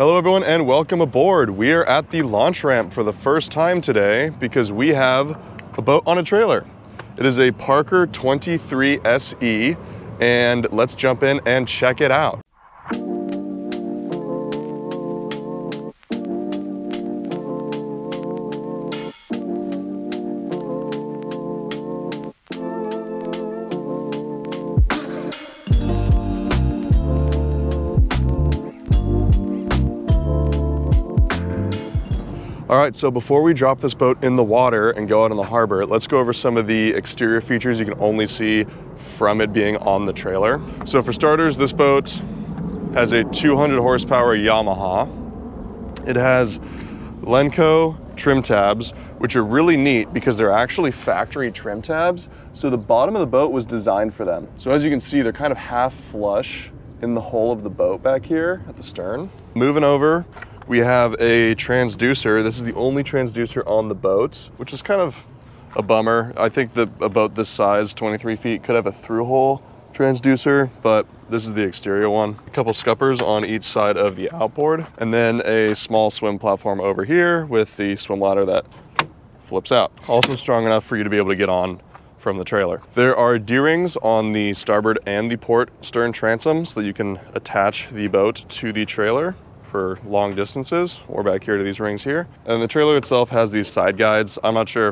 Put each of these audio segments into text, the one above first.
Hello everyone and welcome aboard. We are at the launch ramp for the first time today because we have a boat on a trailer. It is a Parker 23 SE and let's jump in and check it out. All right, so before we drop this boat in the water and go out in the harbor, let's go over some of the exterior features you can only see from it being on the trailer. So for starters, this boat has a 200 horsepower Yamaha. It has Lenco trim tabs, which are really neat because they're actually factory trim tabs. So the bottom of the boat was designed for them. So as you can see, they're kind of half flush in the hull of the boat back here at the stern. Moving over, we have a transducer. This is the only transducer on the boat, which is kind of a bummer. I think that a boat this size, 23 feet, could have a through-hole transducer, but this is the exterior one. A couple scuppers on each side of the outboard, and then a small swim platform over here with the swim ladder that flips out. Also strong enough for you to be able to get on from the trailer. There are D-rings on the starboard and the port stern transom so that you can attach the boat to the trailer for long distances, or back here to these rings here. And the trailer itself has these side guides. I'm not sure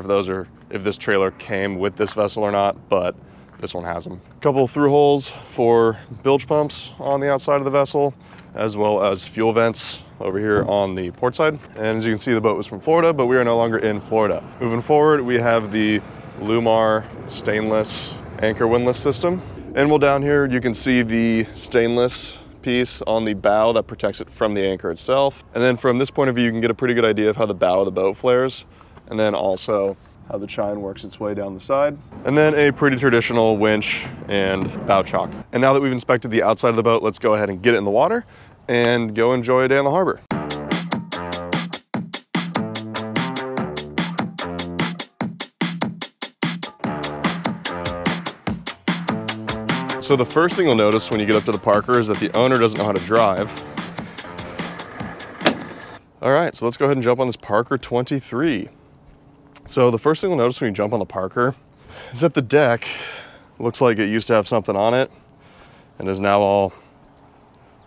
if this trailer came with this vessel or not, but this one has them. A couple through holes for bilge pumps on the outside of the vessel, as well as fuel vents over here on the port side. And as you can see, the boat was from Florida, but we are no longer in Florida. Moving forward, we have the Lumar stainless anchor windlass system. And well, down here, you can see the stainless piece on the bow that protects it from the anchor itself. And then from this point of view, you can get a pretty good idea of how the bow of the boat flares, and then also how the chine works its way down the side. And then a pretty traditional winch and bow chock. And now that we've inspected the outside of the boat, let's go ahead and get it in the water and go enjoy a day on the harbor. So the first thing you'll notice when you get up to the Parker is that the owner doesn't know how to drive. All right, so let's go ahead and jump on this Parker 23. So the first thing you'll notice when you jump on the Parker is that the deck looks like it used to have something on it and is now all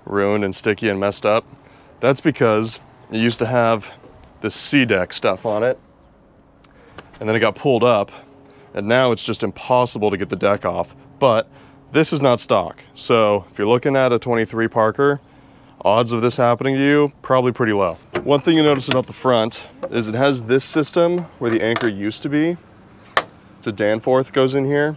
ruined and sticky and messed up. That's because it used to have this sea deck stuff on it, and then it got pulled up, and now it's just impossible to get the deck off. But this is not stock. So if you're looking at a 23 Parker, odds of this happening to you, probably pretty low. One thing you notice about the front is it has this system where the anchor used to be. It's a Danforth goes in here.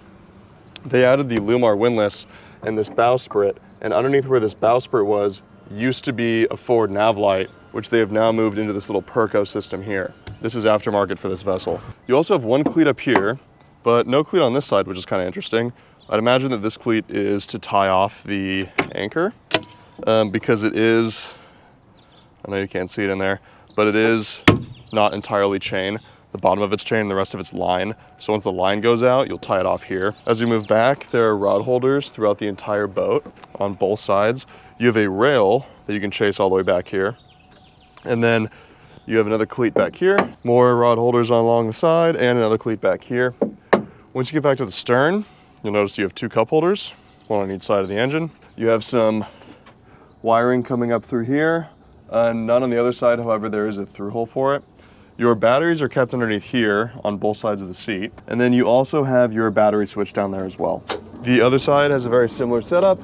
They added the Lumar windlass and this bowsprit, and underneath where this bowsprit was used to be a forward nav light, which they have now moved into this little Perco system here. This is aftermarket for this vessel. You also have one cleat up here, but no cleat on this side, which is kind of interesting. I'd imagine that this cleat is to tie off the anchor because it is, I know you can't see it in there, but it is not entirely chain. The bottom of it's chain and the rest of it's line. So once the line goes out, you'll tie it off here. As you move back, there are rod holders throughout the entire boat on both sides. You have a rail that you can chase all the way back here. And then you have another cleat back here, more rod holders along the side, and another cleat back here. Once you get back to the stern, you'll notice you have two cup holders, one on each side of the engine. You have some wiring coming up through here, none on the other side, however, there is a through hole for it. Your batteries are kept underneath here on both sides of the seat. And then you also have your battery switch down there as well. The other side has a very similar setup.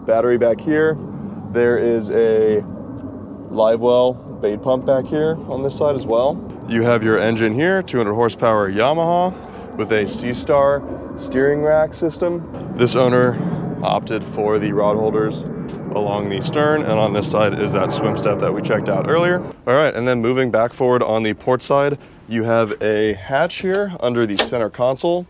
Battery back here. There is a live well bait pump back here on this side as well. You have your engine here, 200 horsepower Yamaha with a C-Star steering rack system. This owner opted for the rod holders along the stern, and on this side is that swim step that we checked out earlier. All right, and then moving back forward on the port side, you have a hatch here under the center console.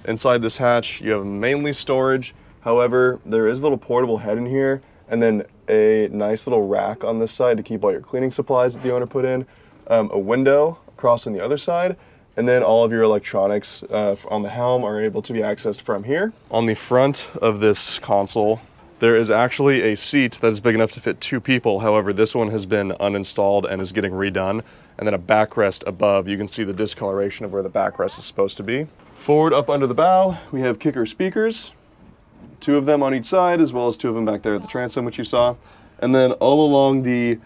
Inside this hatch, you have mainly storage. However, there is a little portable head in here, and then a nice little rack on this side to keep all your cleaning supplies that the owner put in, a window across on the other side, and then all of your electronics on the helm are able to be accessed from here. On the front of this console, There is actually a seat that is big enough to fit 2 people. However, this one has been uninstalled and is getting redone. And then a backrest above. You can see the discoloration of where the backrest is supposed to be. Forward up under the bow, we have kicker speakers. 2 of them on each side, as well as 2 of them back there at the transom, which you saw. And then all along the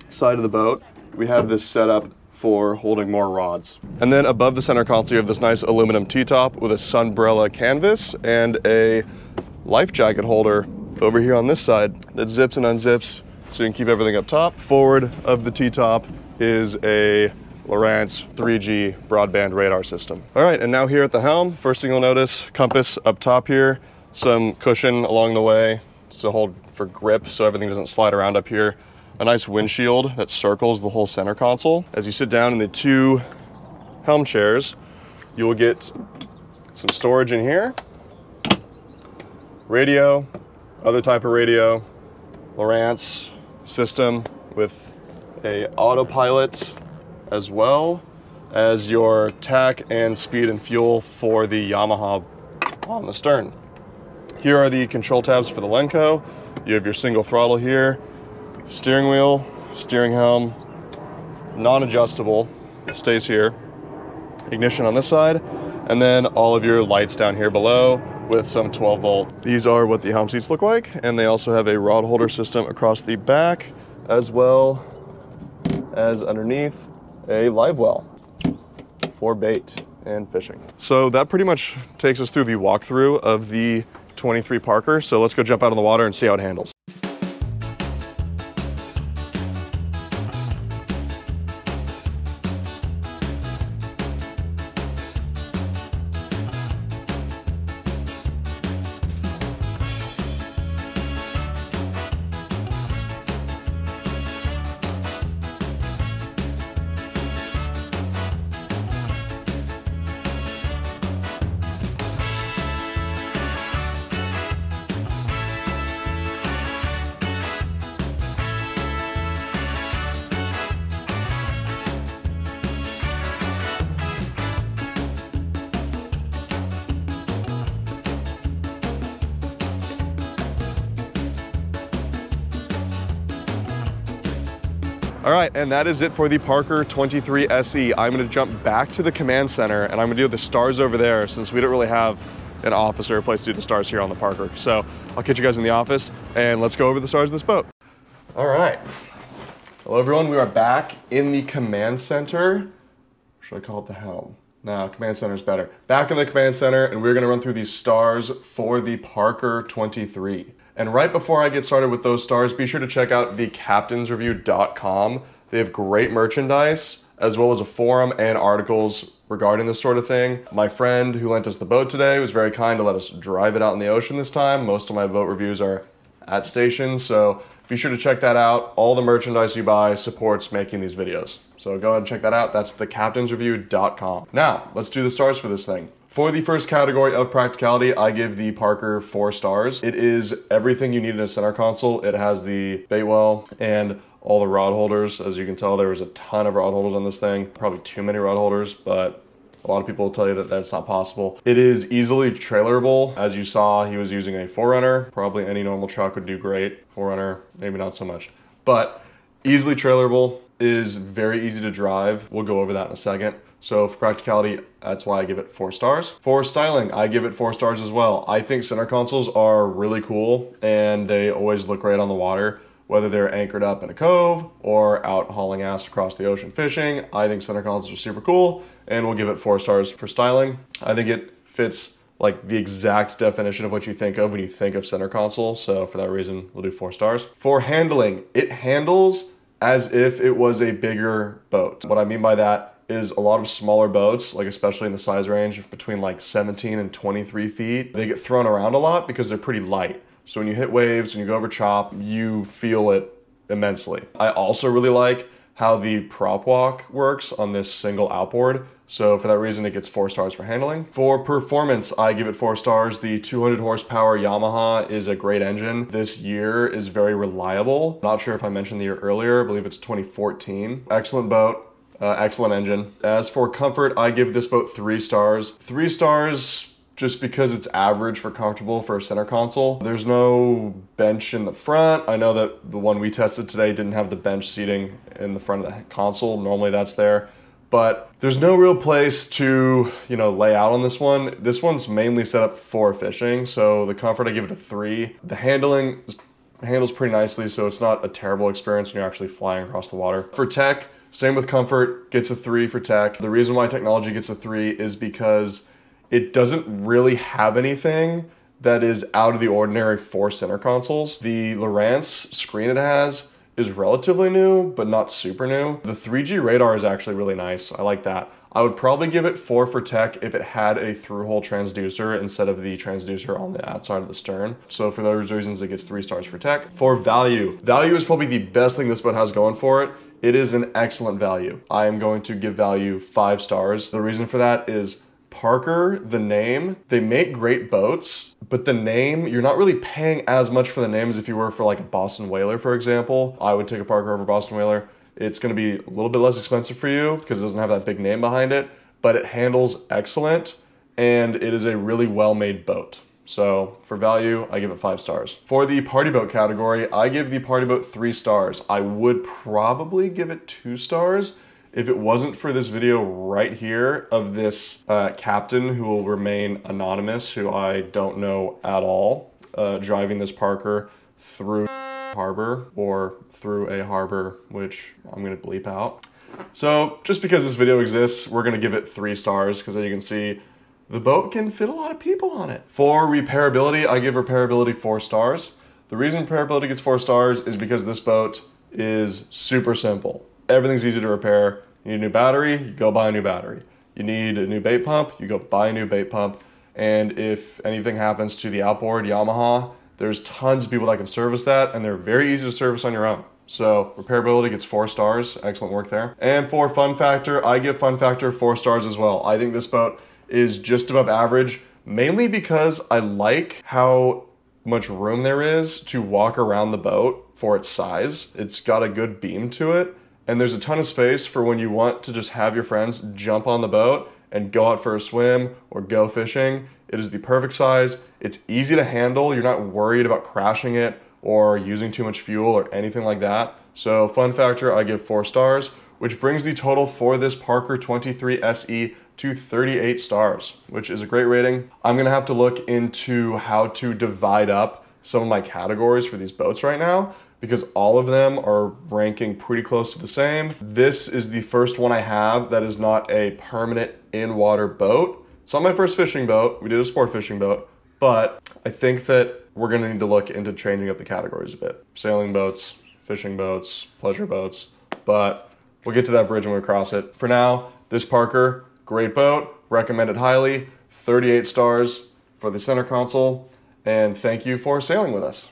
side of the boat, we have this setup for holding more rods. And then above the center console, you have this nice aluminum T-top with a sunbrella canvas and a life jacket holder over here on this side that zips and unzips so you can keep everything up top. Forward of the T-top is a Lowrance 3G broadband radar system. All right, and now here at the helm, first thing you'll notice, compass up top here, some cushion along the way to hold for grip so everything doesn't slide around up here. A nice windshield that circles the whole center console. As you sit down in the 2 helm chairs, you will get some storage in here, radio, other type of radio, Lowrance system with a autopilot, as well as your tack and speed and fuel for the Yamaha on the stern. Here are the control tabs for the Lenco. You have your single throttle here, steering wheel, steering helm, non-adjustable, stays here, ignition on this side, and then all of your lights down here below with some 12 volt. These are what the helm seats look like, and they also have a rod holder system across the back, as well as underneath a live well for bait and fishing. So that pretty much takes us through the walkthrough of the 23 Parker. So let's go jump out in the water and see how it handles. All right, and that is it for the Parker 23 SE. I'm gonna jump back to the command center and I'm gonna do the stars over there since we don't really have an office or a place to do the stars here on the Parker. So I'll catch you guys in the office and let's go over the stars of this boat. All right. Hello everyone, we are back in the command center. Or should I call it the helm? No, command center is better. Back in the command center and we're gonna run through these stars for the Parker 23. And right before I get started with those stars, be sure to check out thecaptainsreview.com. They have great merchandise, as well as a forum and articles regarding this sort of thing. My friend who lent us the boat today was very kind to let us drive it out in the ocean this time. Most of my boat reviews are at stations, so be sure to check that out. All the merchandise you buy supports making these videos. So go ahead and check that out. That's thecaptainsreview.com. Now, let's do the stars for this thing. For the first category of practicality, I give the Parker 4 stars. It is everything you need in a center console. It has the bait well and all the rod holders. As you can tell, there was a ton of rod holders on this thing. Probably too many rod holders, but a lot of people will tell you that that's not possible. It is easily trailerable. As you saw, he was using a 4Runner. Probably any normal truck would do great. 4Runner, maybe not so much. But easily trailerable, is very easy to drive. We'll go over that in a second. So for practicality, that's why I give it 4 stars. For styling, I give it 4 stars as well. I think center consoles are really cool and they always look great on the water, whether they're anchored up in a cove or out hauling ass across the ocean fishing. I think center consoles are super cool and we'll give it 4 stars for styling. I think it fits like the exact definition of what you think of when you think of center console. So for that reason, we'll do 4 stars. For handling, it handles as if it was a bigger boat. What I mean by that is a lot of smaller boats, like especially in the size range between like 17 and 23 feet, they get thrown around a lot because they're pretty light. So when you hit waves, when you go over chop, you feel it immensely. I also really like how the prop walk works on this single outboard. So for that reason, it gets 4 stars for handling. For performance, I give it 4 stars. The 200 horsepower Yamaha is a great engine. This year is very reliable. Not sure if I mentioned the year earlier, I believe it's 2014. Excellent boat. Excellent engine. As for comfort, I give this boat 3 stars. 3 stars just because it's average for comfortable for a center console. There's no bench in the front. I know that the one we tested today didn't have the bench seating in the front of the console. Normally that's there. But there's no real place to, lay out on this one. This one's mainly set up for fishing, so the comfort, I give it a 3. The handles pretty nicely, so it's not a terrible experience when you're actually flying across the water. For tech, same with comfort, gets a 3 for tech. The reason why technology gets a 3 is because it doesn't really have anything that is out of the ordinary for center consoles. The Lowrance screen it has is relatively new, but not super new. The 3G radar is actually really nice. I like that. I would probably give it 4 for tech if it had a through-hole transducer instead of the transducer on the outside of the stern. So for those reasons, it gets 3 stars for tech. For value is probably the best thing this boat has going for it. It is an excellent value. I am going to give value 5 stars. The reason for that is Parker, the name, they make great boats, but the name, you're not really paying as much for the name as if you were for like a Boston Whaler, for example. I would take a Parker over Boston Whaler. It's gonna be a little bit less expensive for you because it doesn't have that big name behind it, but it handles excellent and it is a really well-made boat. So for value, I give it 5 stars. For the party boat category, I give the party boat 3 stars. I would probably give it 2 stars if it wasn't for this video right here of this captain who will remain anonymous, who I don't know at all, driving this Parker through harbor or through a harbor, which I'm gonna bleep out. So just because this video exists, we're gonna give it 3 stars because as you can see, the boat can fit a lot of people on it. For repairability, I give repairability 4 stars. The reason repairability gets 4 stars is because this boat is super simple. Everything's easy to repair. You need a new battery, you go buy a new battery. You need a new bait pump, you go buy a new bait pump. And if anything happens to the outboard Yamaha, there's tons of people that can service that, and they're very easy to service on your own. So repairability gets 4 stars, excellent work there. And for fun factor, I give fun factor 4 stars as well. I think this boat is just above average, mainly because I like how much room there is to walk around the boat for its size. It's got a good beam to it, and there's a ton of space for when you want to just have your friends jump on the boat and go out for a swim or go fishing. It is the perfect size. It's easy to handle. You're not worried about crashing it or using too much fuel or anything like that. So fun factor, I give 4 stars, which brings the total for this Parker 23 SE to 38 stars, which is a great rating. I'm gonna have to look into how to divide up some of my categories for these boats right now, because all of them are ranking pretty close to the same. This is the first one I have that is not a permanent in-water boat. It's not my first fishing boat. We did a sport fishing boat, but I think that we're gonna need to look into changing up the categories a bit. Sailing boats, fishing boats, pleasure boats, but we'll get to that bridge when we cross it. For now, this Parker, great boat, recommended highly, 38 stars for the center console, and thank you for sailing with us.